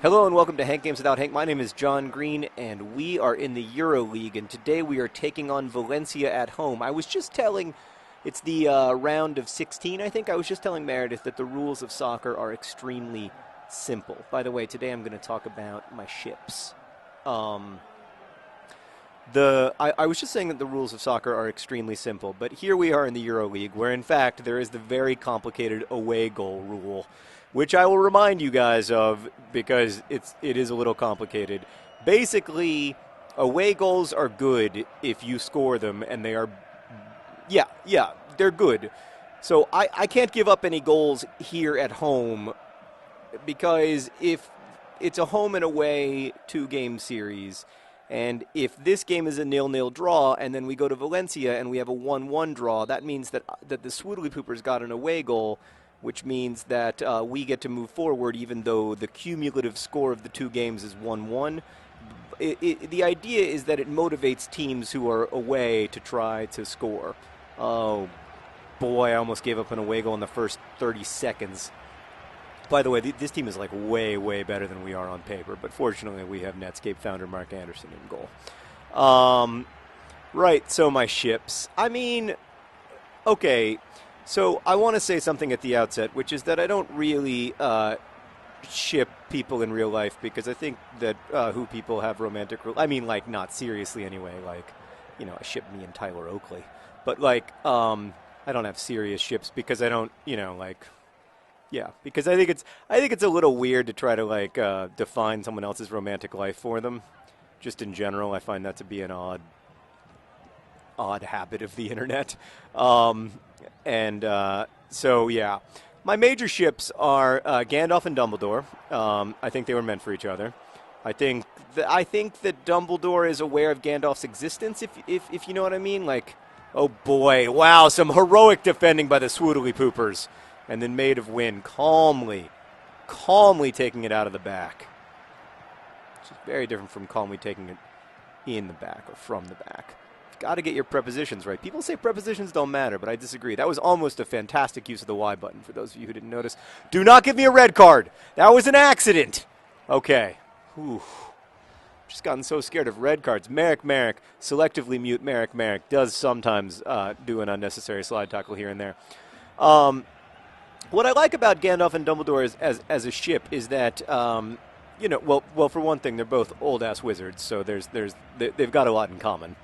Hello and welcome to Hank Games Without Hank. My name is John Green, and we are in the Euro League, and today we are taking on Valencia at home. I was just telling, it's the round of 16, I think. I was just telling Meredith that the rules of soccer are extremely simple. By the way, today I'm going to talk about my ships. I was just saying that the rules of soccer are extremely simple, but here we are in the Euro League, where in fact there is the very complicated away goal rule, which I will remind you guys of because it is a little complicated. Basically, away goals are good if you score them, and they are, they're good. So I can't give up any goals here at home because if it's a home and away two-game series, and if this game is a 0-0 draw and then we go to Valencia and we have a 1-1 draw, that means that the Swoodly Poopers got an away goal, which means that we get to move forward even though the cumulative score of the two games is 1-1. The idea is that it motivates teams who are away to try to score. Oh, boy, I almost gave up an away goal in the first 30 seconds. By the way, this team is like way, way better than we are on paper, but fortunately we have Netscape founder Mark Anderson in goal. Right, so my ships. I mean, okay. So I want to say something at the outset, which is that I don't really ship people in real life because I think that who people have romantic... I mean, like, not seriously anyway. Like, you know, I ship me and Tyler Oakley. But, like, I don't have serious ships because I don't, you know, like... Yeah, because I think it's a little weird to try to, like, define someone else's romantic life for them. Just in general, I find that to be an odd habit of the internet. So, yeah. My major ships are Gandalf and Dumbledore. I think they were meant for each other. I think that Dumbledore is aware of Gandalf's existence, if you know what I mean. Like, oh boy, wow, some heroic defending by the Swoodly Poopers. And then Maid of Wind calmly taking it out of the back. Which is very different from calmly taking it in the back or from the back. Got to get your prepositions right. People say prepositions don't matter, but I disagree. That was almost a fantastic use of the Y button, for those of you who didn't notice. Do not give me a red card. That was an accident. Okay. Whew. Just gotten so scared of red cards. Merrick, selectively mute Merrick does sometimes do an unnecessary slide tackle here and there. What I like about Gandalf and Dumbledore as a ship is that, you know, well, for one thing, they're both old-ass wizards, so they've got a lot in common.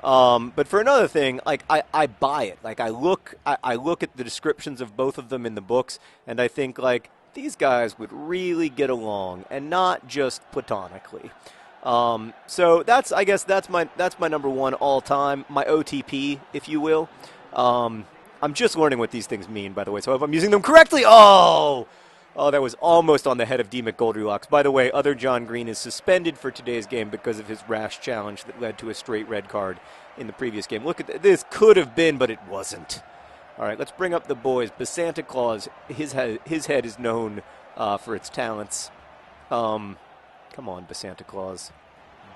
But for another thing, like I buy it. Like I look at the descriptions of both of them in the books, and I think like these guys would really get along, and not just platonically. So I guess that's my number one all time, my OTP, if you will. I'm just learning what these things mean, by the way. So if I'm using them correctly, oh, that was almost on the head of D. McGoldrylocks. By the way, other John Green is suspended for today's game because of his rash challenge that led to a straight red card in the previous game. Look at this. Could have been, but it wasn't. All right, let's bring up the boys. Santa Claus, his head is known for its talents. Come on, Santa Claus.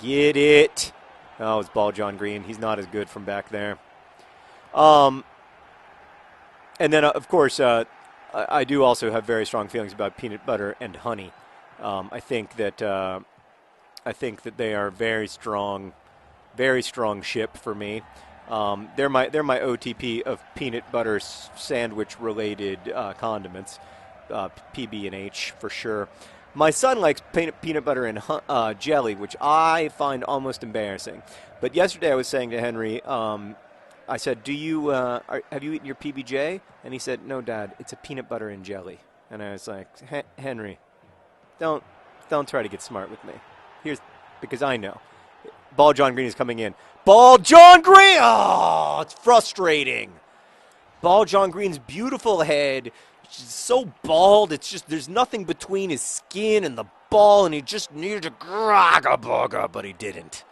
Get it. Oh, it's ball John Green. He's not as good from back there. And then, of course, I do also have very strong feelings about peanut butter and honey. I think that they are very strong ship for me. They're my OTP of peanut butter sandwich related condiments, PB and H for sure. My son likes peanut butter and jelly, which I find almost embarrassing. But yesterday I was saying to Henry. I said, have you eaten your PBJ? And he said, no, Dad, it's a peanut butter and jelly. And I was like, Henry, don't try to get smart with me. Because I know. Ball John Green is coming in. Ball John Green! Oh, it's frustrating. Ball John Green's beautiful head, so bald, it's just, there's nothing between his skin and the ball, and he just needed to grog-a-bog-a, but he didn't.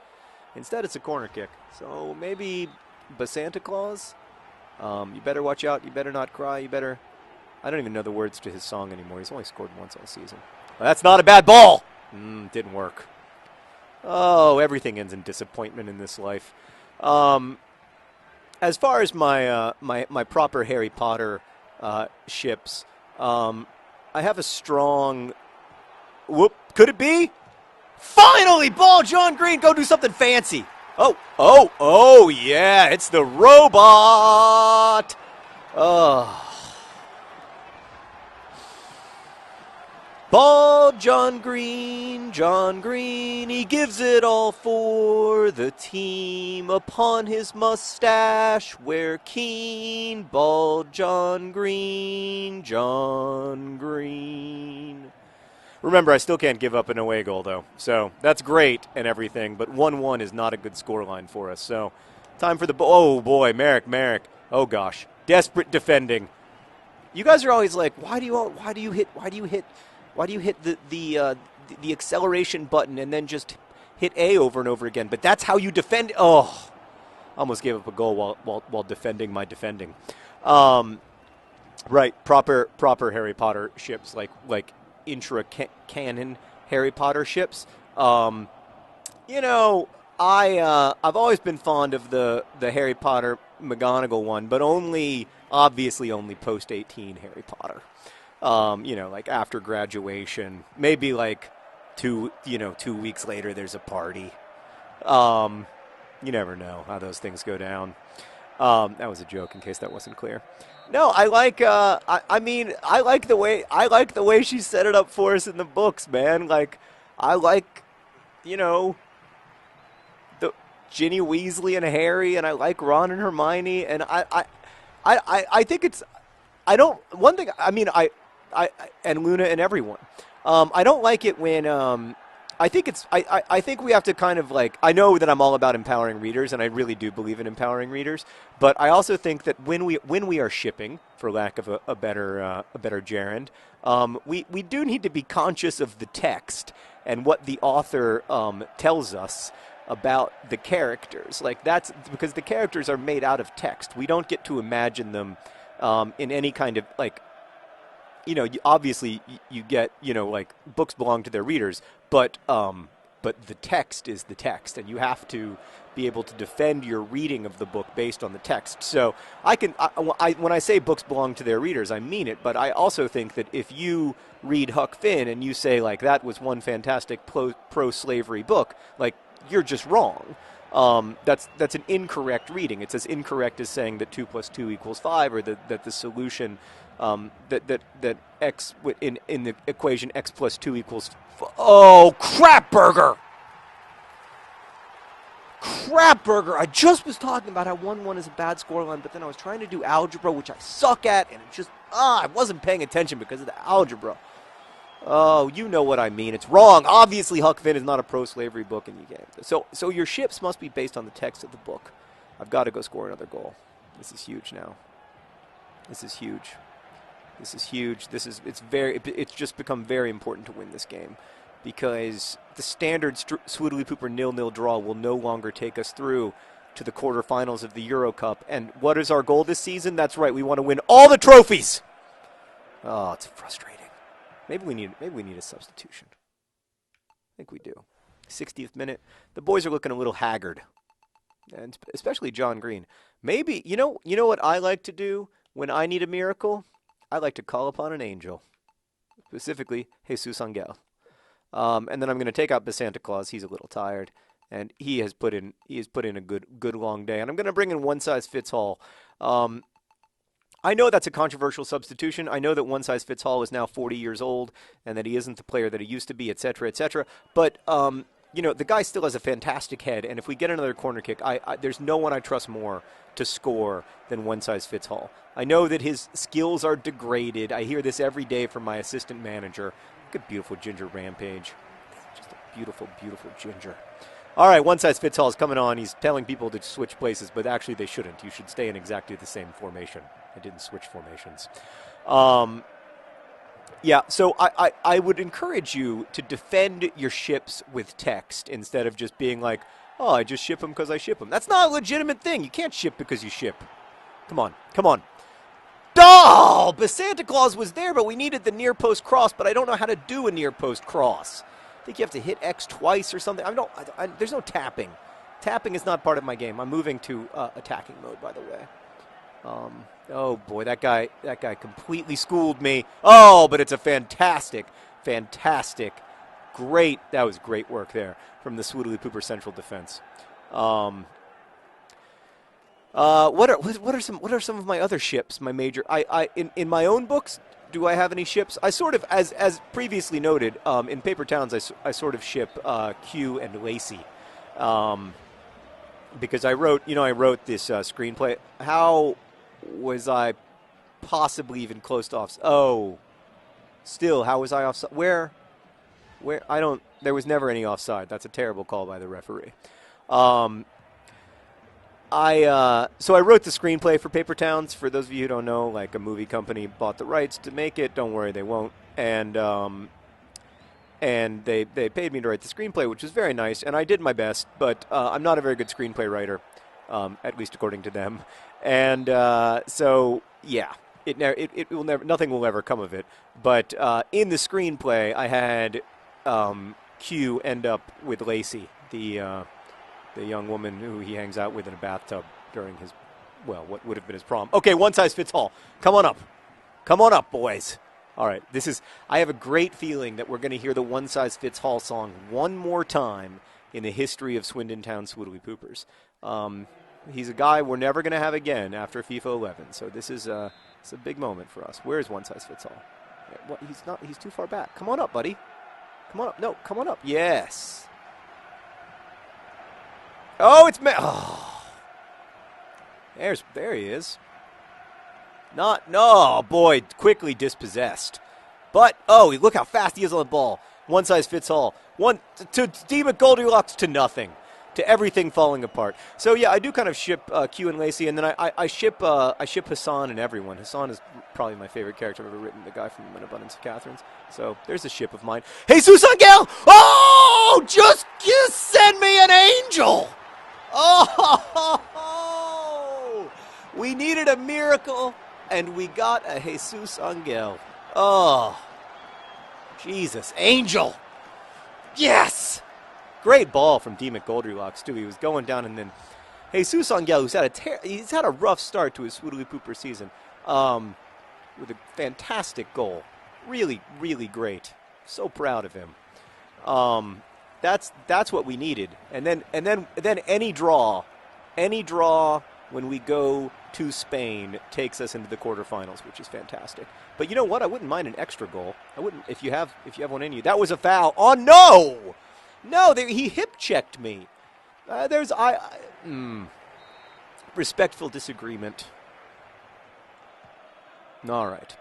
Instead, it's a corner kick. So maybe... But Santa Claus, you better watch out. You better not cry. You better... I don't even know the words to his song anymore. He's only scored once all season. Well, that's not a bad ball. Didn't work. Oh, everything ends in disappointment in this life. As far as my proper Harry Potter ships, I have a strong Whoop. Could it be? Finally, ball, John Green. Go do something fancy. Oh, yeah. It's the robot. Oh. Ball, John Green, he gives it all for the team. Upon his mustache wear keen. Ball, John Green. Remember, I still can't give up an away goal, though. So that's great and everything, but 1-1 is not a good scoreline for us. So time for the oh boy, Merrick. Oh gosh, desperate defending. You guys are always like, why do you hit the acceleration button and then just hit A over and over again? But that's how you defend. Oh, almost gave up a goal while defending my defending. Right, proper Harry Potter ships, like intra-canon Harry Potter ships. I've always been fond of the Harry Potter McGonagall one, but obviously only post-18 Harry Potter. Like after graduation, maybe like 2 weeks later, there's a party. You never know how those things go down. That was a joke in case that wasn't clear. No, I like, I like the way she set it up for us in the books, man. Like, I like, the Ginny Weasley and Harry, and I like Ron and Hermione, and I think it's, I and Luna and everyone. I don't like it when, I think we have to kind of like, I know that I'm all about empowering readers, and I really do believe in empowering readers, but I also think that when we are shipping, for lack of a better gerund, we do need to be conscious of the text and what the author tells us about the characters. Like, that's because the characters are made out of text. We don't get to imagine them in any kind of, like, obviously you get, like, books belong to their readers, but the text is the text, and you have to be able to defend your reading of the book based on the text. So when I say books belong to their readers, I mean it, but I also think that if you read Huck Finn and you say, like, that was one fantastic pro-slavery book, like, you're just wrong. That's an incorrect reading. It's as incorrect as saying that 2 + 2 = 5, or that the solution that x in the equation x + 2 = oh, crap burger! I just was talking about how 1-1 is a bad scoreline, but then I was trying to do algebra, which I suck at, and it just I wasn't paying attention because of the algebra. Oh, you know what I mean. It's wrong. Obviously, Huck Finn is not a pro-slavery book, and you can't. So your ships must be based on the text of the book. I've got to go score another goal. This is huge now. This is huge. It's just become very important to win this game, because the standard Swoodly Pooper 0-0 draw will no longer take us through to the quarterfinals of the Euro Cup. And what is our goal this season? That's right. We want to win all the trophies. Oh, it's frustrating. Maybe we need a substitution. I think we do. 60th minute. The boys are looking a little haggard, and especially John Green. Maybe you know what I like to do when I need a miracle? I like to call upon an angel, specifically Jesus Angel. And then I'm going to take out the Santa Claus. He's a little tired, and he has put in a good long day. And I'm going to bring in one size fits all. I know that's a controversial substitution. I know that one size fits all is now 40 years old, and that he isn't the player that he used to be, et cetera, et cetera. But the guy still has a fantastic head, and if we get another corner kick, there's no one I trust more to score than one size fits all. I know that his skills are degraded. I hear this every day from my assistant manager. Look at beautiful Ginger Rampage. Just a beautiful, beautiful Ginger. All right, one size fits all is coming on. He's telling people to switch places, but actually they shouldn't. You should stay in exactly the same formation. I didn't switch formations. So I would encourage you to defend your ships with text instead of just being like, oh, I just ship them because I ship them. That's not a legitimate thing. You can't ship because you ship. Come on. Oh, but Santa Claus was there, but we needed the near post cross, but I don't know how to do a near post cross. I think you have to hit X twice or something. There's no tapping. Tapping is not part of my game. I'm moving to attacking mode, by the way. Oh boy, that guy completely schooled me. Oh, but it's a fantastic great. That was great work there from the Swoodly Pooper Central Defense. What are some of my other ships? My major. In my own books, do I have any ships? I sort of, as previously noted, in Paper Towns, I sort of ship Q and Lacey, because I wrote this screenplay. How was I possibly even close to offside? Oh, still, how was I offside? Where? I don't. There was never any offside. That's a terrible call by the referee. So I wrote the screenplay for Paper Towns. For those of you who don't know, like a movie company bought the rights to make it. Don't worry, they won't. And they paid me to write the screenplay, which was very nice. And I did my best, but I'm not a very good screenplay writer, at least according to them. And so yeah, it will never. Nothing will ever come of it. But in the screenplay, I had Q end up with Lacey, the young woman who he hangs out with in a bathtub during his, well, what would have been his prom. Okay, one size fits all. Come on up. Come on up, boys. All right, I have a great feeling that we're going to hear the one size fits all song one more time in the history of Swindon Town Swoodly Poopers. He's a guy we're never going to have again after FIFA 11, so it's a big moment for us. Where's one size fits all? What, he's too far back. Come on up, buddy. Come on up. No, come on up. Yes. Oh, it's there he is. No, boy, quickly dispossessed. But look how fast he is on the ball. One size fits all. One to Demon Goldilocks to nothing, to everything falling apart. So yeah, I do kind of ship Q and Lacey, and then I ship Hassan and everyone. Hassan is probably my favorite character I've ever written. The guy from An Abundance of Catherines. So there's a ship of mine. Jesus Angel! Oh, just send me an angel! Oh, we needed a miracle, and we got a Jesus Angel. Oh, Jesus, angel. Yes! Great ball from Demon Goldilocks, too. He was going down, and then Jesus Angel, who's had a rough start to his Swoodly Pooper season, with a fantastic goal. Really, really great. So proud of him. That's what we needed. And then any draw when we go to Spain takes us into the quarterfinals, which is fantastic. But you know what? I wouldn't mind an extra goal. I wouldn't if you have one in you. That was a foul. Oh no! No, he hip checked me. Respectful disagreement. All right.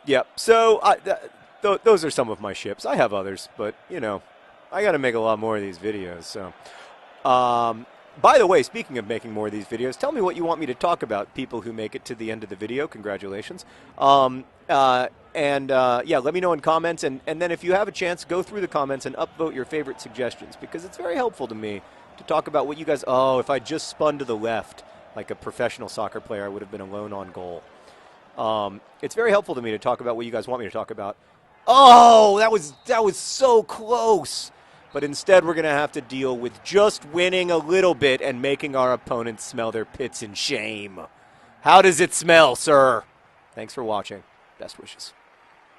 Yeah. So those are some of my ships. I have others, but, I got to make a lot more of these videos. So, by the way, speaking of making more of these videos, tell me what you want me to talk about, people who make it to the end of the video. Congratulations. Let me know in comments. And then if you have a chance, go through the comments and upvote your favorite suggestions, because it's very helpful to me to talk about what you guys, if I just spun to the left like a professional soccer player, I would have been alone on goal. It's very helpful to me to talk about what you guys want me to talk about. Oh, that was so close. But instead, we're going to have to deal with just winning a little bit and making our opponents smell their pits in shame. How does it smell, sir? Thanks for watching. Best wishes.